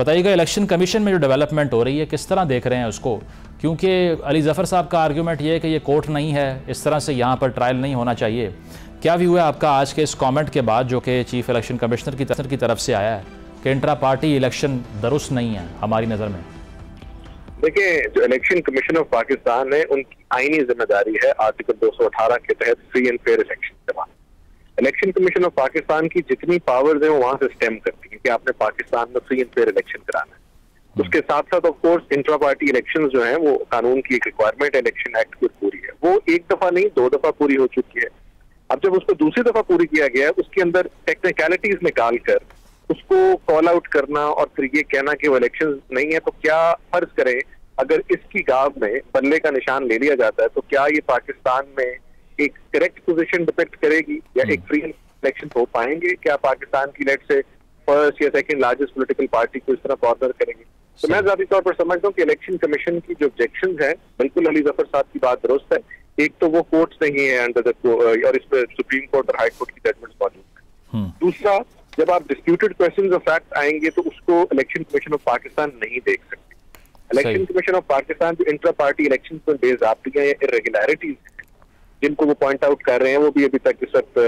बताइएगा election commission में जो डेवलपमेंट हो रही है किस तरह देख रहे हैं उसको, क्योंकि अली ज़फ़र साहब का आर्ग्यूमेंट ये है कि ये कोर्ट नहीं है, इस तरह से यहाँ पर ट्रायल नहीं होना चाहिए। क्या व्यू है आपका आज के इस कमेंट के बाद जो कि चीफ इलेक्शन कमिश्नर की तरफ से आया है कि इंट्रा पार्टी इलेक्शन दुरुस्त नहीं है हमारी नज़र में? देखिए, जो इलेक्शन कमीशन ऑफ पाकिस्तान है उनकी आईनी जिम्मेदारी है आर्टिकल 218 के तहत फ्री एंड फेयर इलेक्शन करवाना। इलेक्शन कमीशन ऑफ पाकिस्तान की जितनी पावर्स है वो वहां से स्टेम करती है कि आपने पाकिस्तान में फ्री एंड फेयर इलेक्शन कराना है। उसके साथ साथ of course intra party election जो है वो कानून की एक रिक्वायरमेंट इलेक्शन एक्ट की पूरी है, वो एक दफा नहीं 2 दफा पूरी हो चुकी है। अब जब उसको दूसरी दफा पूरी किया गया है उसके अंदर टेक्निकलिटीज निकाल कर उसको कॉल आउट करना और फिर ये कहना कि वो इलेक्शन नहीं है, तो क्या फर्ज करें अगर इसकी गाव में बल्ले का निशान ले लिया जाता है तो क्या ये पाकिस्तान में एक करेक्ट पोजीशन डिपेक्ट करेगी या एक फ्री इलेक्शन हो पाएंगे? क्या पाकिस्तान की लेट से फर्स्ट या सेकंड लार्जेस्ट पॉलिटिकल पार्टी को इस तरह कॉर्नर करेंगे? तो मैं ज़ाती तौर पर समझता हूँ कि इलेक्शन कमीशन की जो ऑब्जेक्शन है, बिल्कुल अली ज़फर साहब की बात दुरुस्त है। एक तो वो कोर्ट्स नहीं है अंडर द और इस पर सुप्रीम कोर्ट और हाई कोर्ट की जजमेंट्स मौजूद है। दूसरा, जब आप डिस्प्यूटेड क्वेश्चंस ऑफ फैक्ट आएंगे तो उसको इलेक्शन कमीशन ऑफ पाकिस्तान नहीं देख सकती। इलेक्शन कमीशन ऑफ पाकिस्तान जो इंट्रा पार्टी इलेक्शन पर बेज़ाब्तियां या इरेगुलरिटीज जिनको वो पॉइंट आउट कर रहे हैं, वो भी अभी तक इस वक्त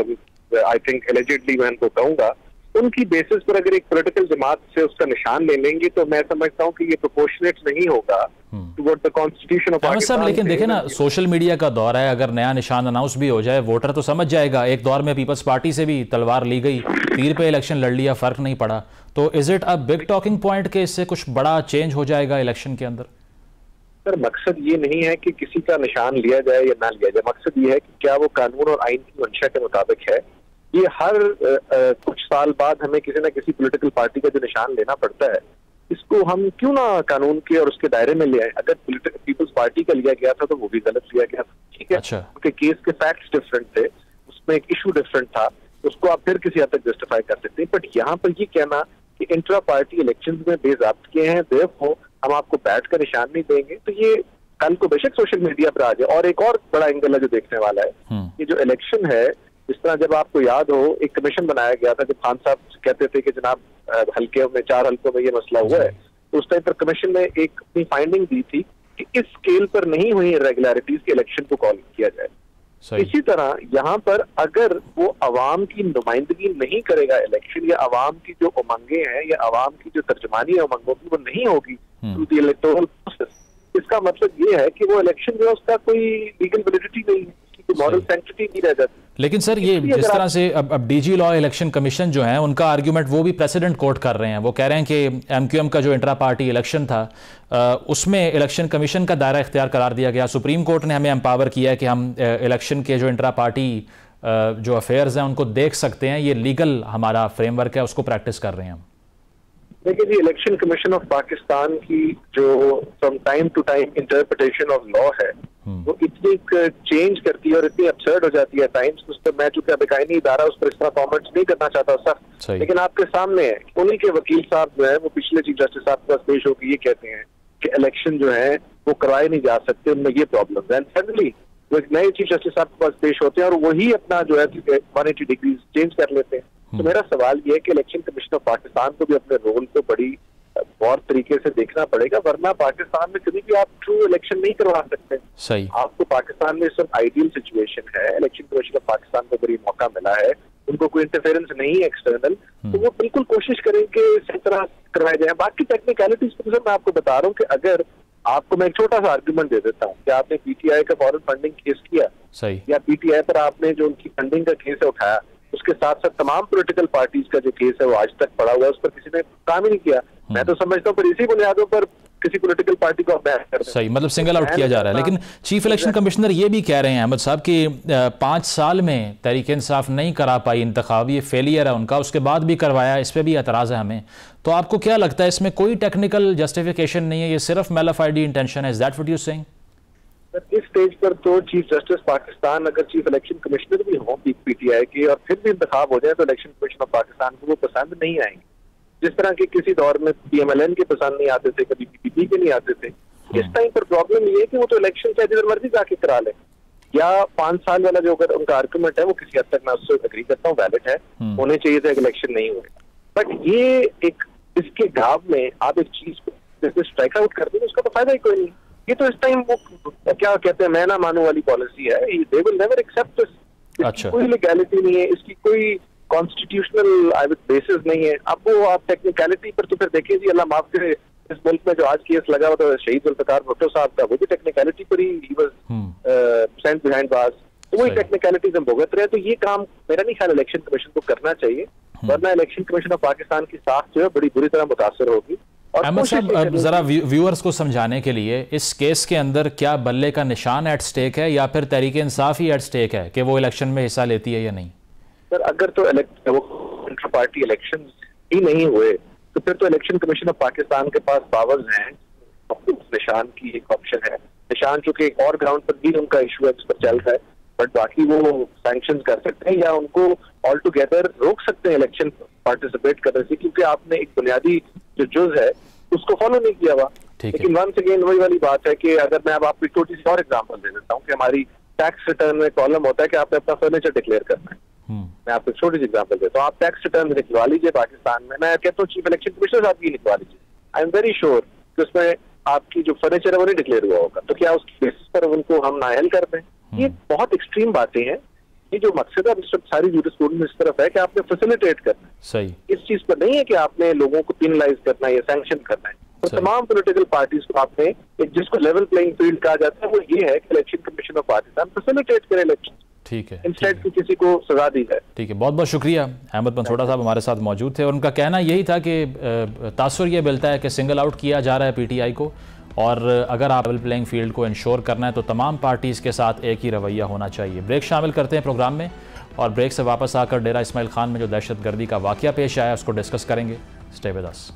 आई थिंक एलिजिडली मैं उनको कहूंगा, उनकी बेसिस पर अगर एक पॉलिटिकल जमात से उसका निशान ले लेंगे तो मैं समझता हूँ कि ये प्रोपोर्शनेट नहीं होगा toward the constitution of Pakistan. लेकिन देखे ना, सोशल मीडिया का दौर है, अगर नया निशान अनाउंस भी हो जाए वोटर तो समझ जाएगा। एक दौर में पीपल्स पार्टी से भी तलवार ली गई, तीर पे इलेक्शन लड़ लिया, फर्क नहीं पड़ा। तो is it a big talking point के इससे कुछ बड़ा चेंज हो जाएगा इलेक्शन के अंदर? सर, मकसद ये नहीं है कि किसी का निशान लिया जाए या ना लिया जाए, मकसद ये है कि क्या वो कानून और आइन की मंशा के मुताबिक है। ये हर कुछ साल बाद हमें किसी ना किसी पॉलिटिकल पार्टी का जो निशान लेना पड़ता है, इसको हम क्यों ना कानून के और उसके दायरे में ले आए। अगर पीपल्स पार्टी का लिया गया था तो वो भी गलत लिया गया था, ठीक है। अच्छा। उनके केस के फैक्ट्स डिफरेंट थे, उसमें एक इशू डिफरेंट था, उसको आप फिर किसी हद तक जस्टिफाई कर सकते हैं। बट यहाँ पर ये कहना कि इंट्रा पार्टी इलेक्शन में बेज़ाब्तियां हैं, देयरफॉर हम आपको बैठ का निशान नहीं देंगे, तो ये कल को बेशक सोशल मीडिया पर आ जाए। और एक और बड़ा एंगल है जो देखने वाला है, ये जो इलेक्शन है, जिस तरह जब आपको याद हो एक कमीशन बनाया गया था, जब खान साहब कहते थे कि जनाब हल्के में 4 हल्कों में ये मसला हुआ है, तो उस टाइम पर कमीशन ने एक अपनी फाइंडिंग दी थी कि इस स्केल पर नहीं हुई इरेगुलरिटीज के इलेक्शन को कॉल किया जाए। इसी तरह यहाँ पर अगर वो अवाम की नुमाइंदगी नहीं करेगा इलेक्शन, या अवाम की जो उमंगे हैं या अवाम की जो तर्जमानी है उमंगों की वो नहीं होगी थ्रू द इलेक्टोरल प्रोसेस, इसका मतलब ये है कि वो इलेक्शन जो है उसका कोई लीगल वैलिडिटी नहीं है, मॉरल सैंक्टिटी नहीं रह जाती। लेकिन सर ये जिस तरह से अब डीजी लॉ इलेक्शन कमीशन जो है उनका आर्ग्यूमेंट वो भी प्रेसिडेंट कोर्ट कर रहे हैं। वो कह रहे हैं कि एमक्यूएम का जो इंट्रा पार्टी इलेक्शन था उसमें इलेक्शन कमीशन का दायरा इख्तियार करार दिया गया। सुप्रीम कोर्ट ने हमें एम्पावर किया है कि हम इलेक्शन के जो इंट्रा पार्टी जो अफेयर्स हैं उनको देख सकते हैं, ये लीगल हमारा फ्रेमवर्क है, उसको प्रैक्टिस कर रहे हैं हम। देखिए जी, इलेक्शन कमीशन ऑफ पाकिस्तान की जो from time to time interpretation of law है वो इतनी चेंज करती है और इतनी अपसर्ड हो जाती है टाइम्स, उस पर मैं चूंकि अब कानूनी इदारा उस पर इस तरह कॉमेंट्स नहीं करना चाहता सर, लेकिन आपके सामने है उन्हीं के वकील साहब जो है वो पिछले चीफ जस्टिस साहब के पास पेश होकर ये कहते हैं कि इलेक्शन जो है वो कराए नहीं जा सकते, उनमें ये प्रॉब्लम है। सडनली वो एक नए चीफ जस्टिस साहब के पास पेश होते हैं और वही अपना जो है 180 डिग्री चेंज कर लेते हैं। तो मेरा सवाल ये है कि इलेक्शन कमीशन ऑफ पाकिस्तान को भी अपने रोल को बड़ी और तरीके से देखना पड़ेगा, वरना पाकिस्तान में कभी भी आप ट्रू इलेक्शन नहीं करवा सकते। सही। आपको पाकिस्तान में इस वक्त आइडियल सिचुएशन है, इलेक्शन कमीशन ऑफ पाकिस्तान को बड़ी मौका मिला है, उनको कोई इंटरफेरेंस नहीं है एक्सटर्नल, तो वो बिल्कुल कोशिश करें कि इसी तरह करवाए जाए। बाकी टेक्निकलिटीज पर मैं आपको बता रहा हूँ कि अगर आपको मैं एक छोटा सा आर्ग्यूमेंट दे देता हूँ कि आपने पीटीआई का फॉरेन फंडिंग केस किया, सही, या पीटीआई पर आपने जो उनकी फंडिंग का केस है उठाया, उसके साथ साथ तमाम पॉलिटिकल पार्टीज का जो केस है वो आज तक पड़ा हुआ है, उस पर किसी ने काम ही नहीं किया। मैं तो समझता हूँ पर इसी बुनियादों पर किसी पॉलिटिकल पार्टी को बैन कर, सही, मतलब सिंगल आउट किया जा रहा है। लेकिन चीफ इलेक्शन कमिश्नर ये भी कह रहे हैं अहमद साहब कि 5 साल में तहरीक इंसाफ नहीं करा पाई इंतखाब, ये फेलियर है उनका, उसके बाद भी करवाया, इस पर भी एतराज़ है हमें। तो आपको क्या लगता है इसमें कोई टेक्निकल जस्टिफिकेशन नहीं है, ये सिर्फ मैलिफाइड इंटेंशन है? Is that what you saying? इस स्टेज पर तो चीफ जस्टिस पाकिस्तान अगर चीफ इलेक्शन कमिश्नर भी हों पीटीआई के और फिर भी इंतखाब हो जाए तो इलेक्शन कमीशन ऑफ पाकिस्तान को वो पसंद नहीं आएंगे। जिस तरह के किसी दौर में पीएमएलएन के पसंद नहीं आते थे, कभी पीपीपी के नहीं आते थे, इस टाइम पर प्रॉब्लम ये है कि वो तो इलेक्शन चाहे जिधर मर्जी जाके करा ले, या 5 साल वाला जो अगर उनका आर्गुमेंट है वो किसी हद तक मैं उससे एग्री करता हूँ, वैलिड है, होने चाहिए थे इलेक्शन नहीं हुए। बट ये एक इसके घाव में आप एक चीज को स्ट्राइक आउट कर देंगे, उसका तो फायदा ही कोई नहीं। ये तो इस टाइम वो क्या कहते हैं, मैं ना मानू वाली पॉलिसी है, they will never accept this. अच्छा, कोई लीगैलिटी नहीं है इसकी, कोई कॉन्स्टिट्यूशनल बेसिस नहीं है। अब वो आप टेक्निकलिटी पर तो फिर देखिए जी, अल्लाह माफ करे, इस मुल्क में जो आज केस लगा हुआ था शहीद जुल्फिकार भुट्टो साहब का, वो भी टेक्निकलिटी पर he was sent behind bars, तो वही टेक्निकलिटीज हम भुगत रहे हैं। तो ये काम मेरा नहीं ख्याल इलेक्शन कमीशन को करना चाहिए, वरना इलेक्शन कमीशन ऑफ पाकिस्तान की साख जो है बड़ी बुरी तरह मुतासर होगी। अहमद साहब, जरा व्यूअर्स को समझाने के लिए, इस केस के अंदर क्या बल्ले का निशान एट स्टेक है या फिर तहरीक इंसाफ ही एट स्टेक है कि वो इलेक्शन में हिस्सा लेती है या नहीं? सर अगर तो इंटर पार्टी इलेक्शन ही नहीं हुए तो फिर तो इलेक्शन कमीशन ऑफ पाकिस्तान के पास पावर्स हैं, निशान की एक ऑप्शन है। निशान चूंकि एक और ग्राउंड पर भी उनका इशू है, पर चल रहा है, बट बाकी वो सैंक्शन कर सकते हैं या उनको ऑल टुगेदर रोक सकते हैं इलेक्शन पार्टिसिपेट करने से, क्योंकि आपने एक बुनियादी जो जुज है उसको फॉलो नहीं किया हुआ। लेकिन वंस अगेन वही वाली बात है कि अगर मैं अब आपको एक छोटी सी और एग्जांपल दे देता हूँ कि हमारी टैक्स रिटर्न में कॉलम होता है कि आपने अपना फर्नीचर डिक्लेयर करना है। मैं आपको छोटी सी एग्जांपल देता हूँ, आप टैक्स रिटर्न निकलवा लीजिए पाकिस्तान में, मैं कहता हूँ चीफ इलेक्शन कमिश्नर साहब की निकलवा लीजिए, आई एम वेरी श्योर कि उसमें आपकी जो फर्नीचर है वो नहीं डिक्लेयर हुआ होगा, तो क्या उसकी बेसिस पर उनको हम नाअहल कर दें? ये बहुत एक्सट्रीम बातें हैं। ये जो मकसद है इस वक्त सारी जूरिस्प्रूडेंस इस तरफ है कि आपने फैसिलिटेट करना है, सही, इस चीज पर नहीं है कि आपने लोगों को पिनलाइज करना है या सैंक्शन करना है। तो तमाम पॉलिटिकल पार्टीज को आपने एक जिसको लेवल प्लेइंग फील्ड कहा जाता है वो ये है कि election commission of Pakistan facilitate करे इलेक्शन, ठीक है, इंस्टेड की किसी को सजा दी जाए। ठीक है, बहुत बहुत शुक्रिया। अहमद मंसूरा साहब हमारे साथ मौजूद थे और उनका कहना यही था कि तासुर ये मिलता है कि सिंगल आउट किया जा रहा है पीटीआई को, और अगर आप लेवल प्लेइंग फील्ड को इंश्योर करना है तो तमाम पार्टीज़ के साथ एक ही रवैया होना चाहिए। ब्रेक शामिल करते हैं प्रोग्राम में, और ब्रेक से वापस आकर डेरा इस्माइल खान में जो दहशतगर्दी का वाक़या पेश आया उसको डिस्कस करेंगे। Stay with us.